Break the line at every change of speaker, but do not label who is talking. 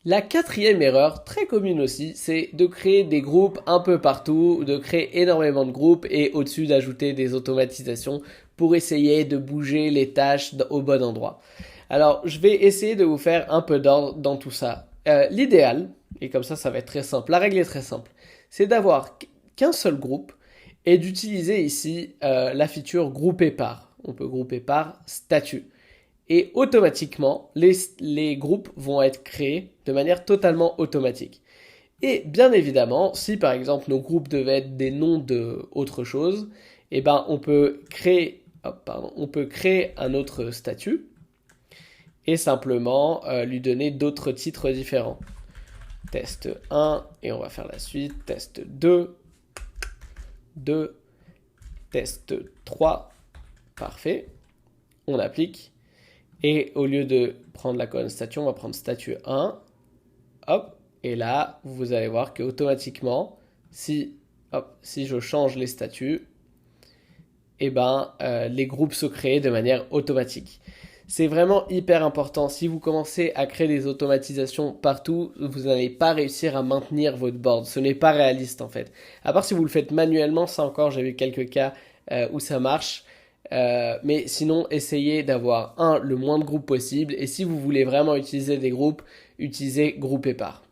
La quatrième erreur, très commune aussi, c'est de créer des groupes un peu partout, de créer énormément de groupes et au-dessus d'ajouter des automatisations pour essayer de bouger les tâches au bon endroit. Alors, je vais essayer de vous faire un peu d'ordre dans tout ça. L'idéal, et comme ça va être très simple, la règle est très simple, c'est d'avoir qu'un seul groupe et d'utiliser ici la feature grouper par. On peut grouper par statut et automatiquement, les groupes vont être créés de manière totalement automatique. Et bien évidemment, si par exemple nos groupes devaient être des noms de autre chose, eh ben on peut créer un autre statut et simplement lui donner d'autres titres différents. Test 1 et on va faire la suite. Test 2, 2, test 3. Parfait. On applique. Et au lieu de prendre la colonne statut, on va prendre statut 1. Hop. Et là, vous allez voir qu'automatiquement, si je change les statuts, eh ben, les groupes se créent de manière automatique. C'est vraiment hyper important. Si vous commencez à créer des automatisations partout, vous n'allez pas réussir à maintenir votre board. Ce n'est pas réaliste en fait. À part si vous le faites manuellement, ça encore, j'ai vu quelques cas où ça marche. Mais sinon, essayez d'avoir le moins de groupes possible. Et si vous voulez vraiment utiliser des groupes, utilisez groupe et par.